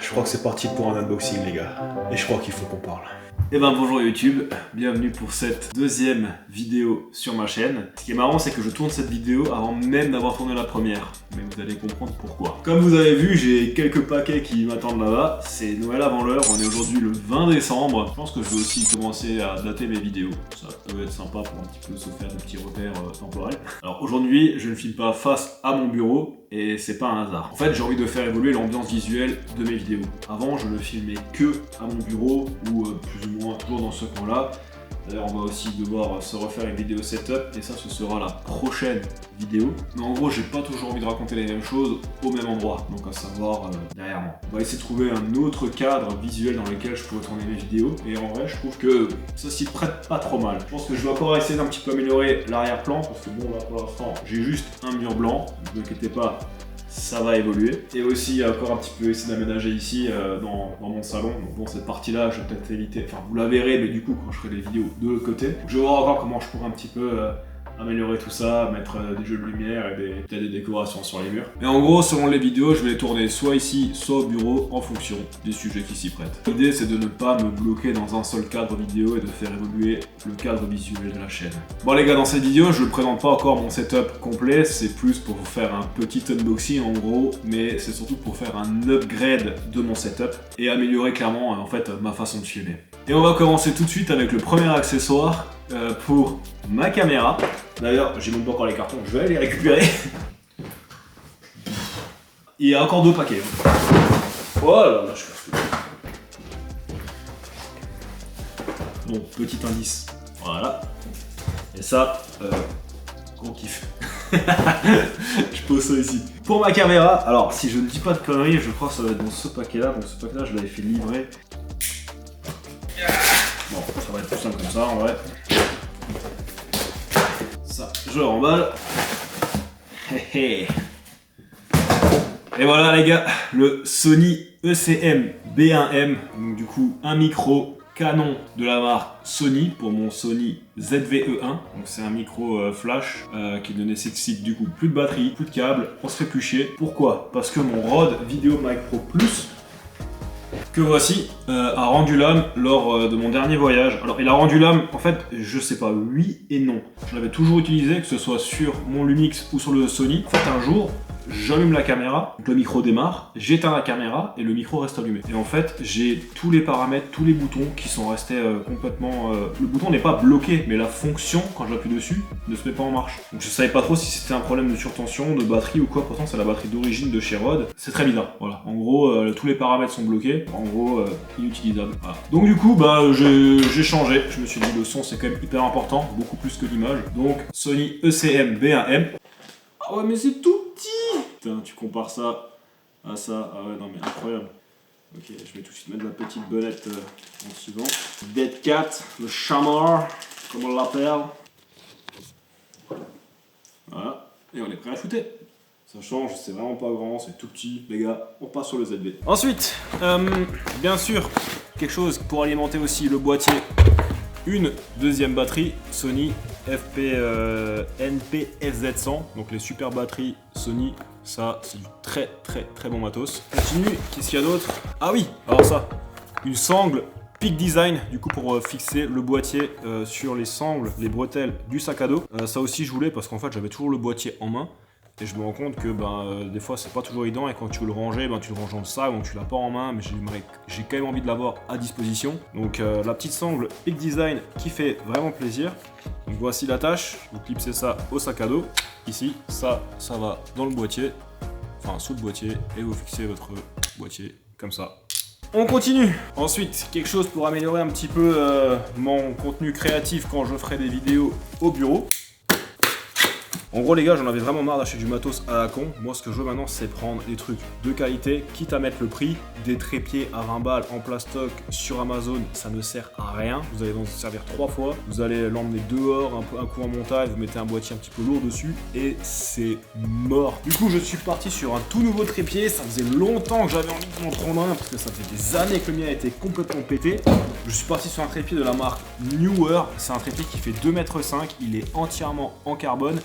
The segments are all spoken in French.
je crois que c'est parti pour un unboxing les gars. Et je crois qu'il faut qu'on parle. Et ben bonjour YouTube, bienvenue pour cette deuxième vidéo sur ma chaîne. Ce qui est marrant, c'est que je tourne cette vidéo avant même d'avoir tourné la première. Mais vous allez comprendre pourquoi. Comme vous avez vu, j'ai quelques paquets qui m'attendent là-bas. C'est Noël avant l'heure, on est aujourd'hui le 20 décembre. Je pense que je vais aussi commencer à dater mes vidéos. Ça peut être sympa pour un petit peu se faire des petits repères temporels. Alors aujourd'hui, je ne filme pas face à mon bureau. Et c'est pas un hasard. En fait, j'ai envie de faire évoluer l'ambiance visuelle de mes vidéos. Avant, je ne filmais que à mon bureau, ou plus ou moins toujours dans ce coin-là. D'ailleurs, on va aussi devoir se refaire une vidéo setup, et ça, ce sera la prochaine vidéo. Mais en gros, j'ai pas toujours envie de raconter les mêmes choses au même endroit, donc à savoir derrière moi. On va essayer de trouver un autre cadre visuel dans lequel je pourrais tourner mes vidéos, et en vrai, je trouve que ça s'y prête pas trop mal. Je pense que je vais encore essayer d'un petit peu améliorer l'arrière-plan, parce que bon, là, pour l'instant, j'ai juste un mur blanc, ne vous inquiétez pas, ça va évoluer. Et aussi encore un petit peu essayer d'aménager ici dans mon salon. Donc bon, cette partie-là, je vais peut-être éviter, enfin vous la verrez, mais du coup quand je ferai les vidéos de l'autre côté. Donc, je vais voir encore comment je pourrais un petit peu améliorer tout ça, mettre des jeux de lumière et peut-être des décorations sur les murs. Mais en gros, selon les vidéos, je vais les tourner soit ici, soit au bureau, en fonction des sujets qui s'y prêtent. L'idée, c'est de ne pas me bloquer dans un seul cadre vidéo et de faire évoluer le cadre visuel de la chaîne. Bon les gars, dans cette vidéo, je ne présente pas encore mon setup complet, c'est plus pour vous faire un petit unboxing en gros, mais c'est surtout pour faire un upgrade de mon setup et améliorer clairement en fait ma façon de filmer. Et on va commencer tout de suite avec le premier accessoire pour ma caméra. D'ailleurs, j'ai même pas encore les cartons, je vais aller les récupérer. Il y a encore 2 paquets. Oh là là, je suis fou. Bon, petit indice. Voilà. Et ça, gros kiff. Je pose ça ici. Pour ma caméra, alors si je ne dis pas de conneries, je crois que ça va être dans ce paquet-là. Donc ce paquet-là, je l'avais fait livrer. Bon, ça va être plus simple comme ça en vrai. Ça, je le remballe. Et voilà les gars, le Sony ECM B1M. Donc du coup, un micro Canon de la marque Sony pour mon Sony ZV-E1. Donc c'est un micro flash qui ne nécessite du coup plus de batterie, plus de câble. On se fait plus chier. Pourquoi? Parce que mon Rode VideoMic Pro Plus que voici a rendu l'âme lors de mon dernier voyage. Alors il a rendu l'âme, en fait, je sais pas, oui et non. Je l'avais toujours utilisé, que ce soit sur mon Lumix ou sur le Sony. En fait, un jour, j'allume la caméra, donc le micro démarre, j'éteins la caméra et le micro reste allumé. Et en fait, j'ai tous les paramètres, tous les boutons qui sont restés complètement... Le bouton n'est pas bloqué, mais la fonction, quand j'appuie dessus, ne se met pas en marche. Donc je savais pas trop si c'était un problème de surtension, de batterie ou quoi. Pourtant, c'est la batterie d'origine de chez Rode. C'est très bizarre, voilà. En gros, tous les paramètres sont bloqués. En gros, inutilisable. Voilà. Donc du coup, j'ai changé. Je me suis dit, le son, c'est quand même hyper important, beaucoup plus que l'image. Donc, Sony ECM B1M. Ah ouais, mais c'est tout petit! Putain, tu compares ça à ça. Ah ouais, non mais incroyable. Ok, je vais tout de suite mettre la petite bonnette en suivant. Dead Cat, le chamois, comme on l'appelle. Voilà, et on est prêt à shooter. Ça change, c'est vraiment pas grand, c'est tout petit. Les gars, on passe sur le ZB. Ensuite, bien sûr, quelque chose pour alimenter aussi le boîtier. Une deuxième batterie Sony NP-FZ100, donc les super batteries Sony, ça c'est du très bon matos. Continue, qu'est-ce qu'il y a d'autre? Ah oui, alors ça, une sangle Peak Design, du coup pour fixer le boîtier sur les sangles, les bretelles du sac à dos. Ça aussi je voulais parce qu'en fait j'avais toujours le boîtier en main. Et je me rends compte que des fois c'est pas toujours évident et quand tu veux le ranger, tu le ranges dans le sac, donc tu l'as pas en main, mais j'ai quand même envie de l'avoir à disposition. Donc la petite sangle Peak Design qui fait vraiment plaisir. Donc voici la tâche, vous clipsez ça au sac à dos. Ici, ça va dans le boîtier, enfin sous le boîtier, et vous fixez votre boîtier comme ça. On continue. Ensuite, quelque chose pour améliorer un petit peu mon contenu créatif quand je ferai des vidéos au bureau. En gros les gars, j'en avais vraiment marre d'acheter du matos à la con. Moi ce que je veux maintenant c'est prendre des trucs de qualité, quitte à mettre le prix. Des trépieds à 20 balles en plastoc sur Amazon, ça ne sert à rien. Vous allez en servir 3 fois. Vous allez l'emmener dehors, un coup en montage, vous mettez un boîtier un petit peu lourd dessus et c'est mort. Du coup je suis parti sur un tout nouveau trépied. Ça faisait longtemps que j'avais envie de m'en prendre un parce que ça fait des années que le mien a été complètement pété. Je suis parti sur un trépied de la marque Newer. C'est un trépied qui fait 2,5 m, il est entièrement en carbone.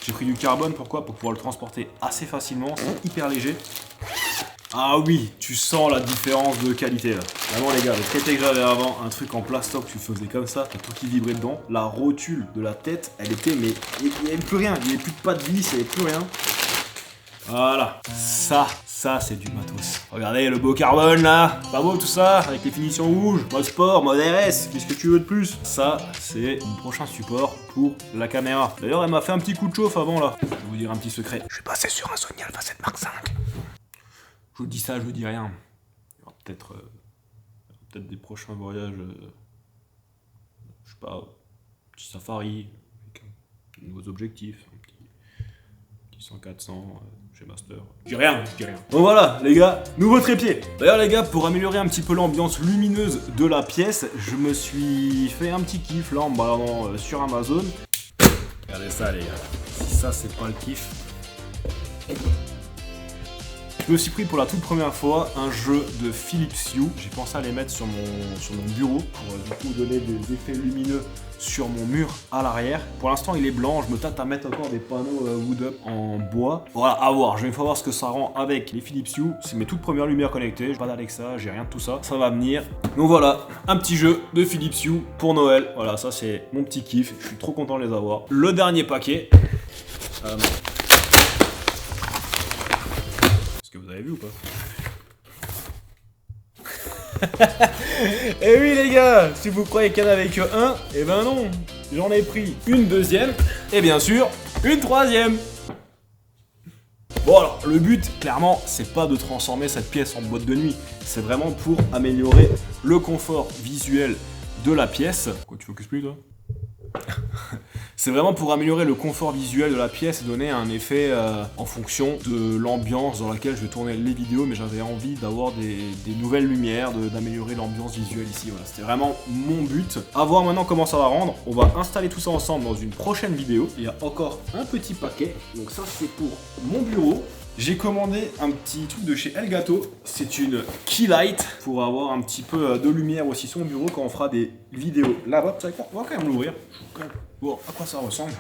J'ai pris du carbone, pourquoi? Pour pouvoir le transporter assez facilement, c'est hyper léger. Ah oui, tu sens la différence de qualité là. Vraiment les gars, le traité que j'avais avant, un truc en plastoc, tu faisais comme ça, t'as tout qui vibrait dedans. La rotule de la tête, elle était, mais il n'y avait plus rien, il n'y avait plus de pattes vis, il n'y avait plus rien. Voilà, ça c'est du matos. Regardez le beau carbone là, pas beau tout ça, avec les finitions rouges, mode sport, mode RS, qu'est-ce que tu veux de plus? Ça, c'est mon prochain support pour la caméra. D'ailleurs, elle m'a fait un petit coup de chauffe avant là. Je vais vous dire un petit secret. Je suis passé sur un Sony Alpha 7 Mark V. Je vous dis ça, je vous dis rien. Il y aura peut-être des prochains voyages, je sais pas, petit safari, avec de nouveaux objectifs, un petit 100-400 chez Master. Je dis rien. Donc voilà les gars, nouveau trépied. D'ailleurs les gars, pour améliorer un petit peu l'ambiance lumineuse de la pièce, je me suis fait un petit kiff là en me baladant sur Amazon. Regardez ça les gars, si ça c'est pas le kiff. Je me suis pris pour la toute première fois un jeu de Philips Hue. J'ai pensé à les mettre sur mon bureau pour du coup donner des effets lumineux sur mon mur à l'arrière. Pour l'instant il est blanc, je me tâte à mettre encore des panneaux Wood Up en bois. Voilà, à voir, je vais une fois voir ce que ça rend avec les Philips Hue. C'est mes toutes premières lumières connectées, j'ai pas d'Alexa, j'ai rien de tout ça, ça va venir. Donc voilà, un petit jeu de Philips Hue pour Noël. Voilà, ça c'est mon petit kiff, je suis trop content de les avoir. Le dernier paquet. Est-ce que vous avez vu ou pas? Eh oui les gars, si vous croyez qu'il n'y en avait que un, eh ben non, j'en ai pris une deuxième, et bien sûr, une troisième. Bon alors, le but, clairement, c'est pas de transformer cette pièce en boîte de nuit, c'est vraiment pour améliorer le confort visuel de la pièce. Quoi, tu focuses plus toi? C'est vraiment pour améliorer le confort visuel de la pièce et donner un effet en fonction de l'ambiance dans laquelle je vais tourner les vidéos, mais j'avais envie d'avoir des nouvelles lumières, d'améliorer l'ambiance visuelle ici. Voilà, c'était vraiment mon but. À voir maintenant comment ça va rendre. On va installer tout ça ensemble dans une prochaine vidéo. Il y a encore un petit paquet, donc ça c'est pour mon bureau. J'ai commandé un petit truc de chez Elgato, c'est une key light pour avoir un petit peu de lumière aussi sur mon bureau quand on fera des vidéos là-bas. On va quand même l'ouvrir, voir à quoi ça ressemble.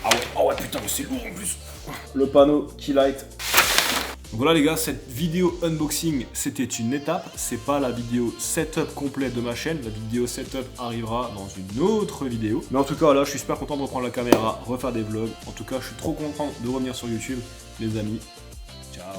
Ah ouais, oh ouais putain mais c'est lourd en plus. Le panneau key light. Voilà les gars, cette vidéo unboxing c'était une étape, c'est pas la vidéo setup complète de ma chaîne, la vidéo setup arrivera dans une autre vidéo. Mais en tout cas là je suis super content de reprendre la caméra, refaire des vlogs, en tout cas je suis trop content de revenir sur YouTube, les amis, ciao.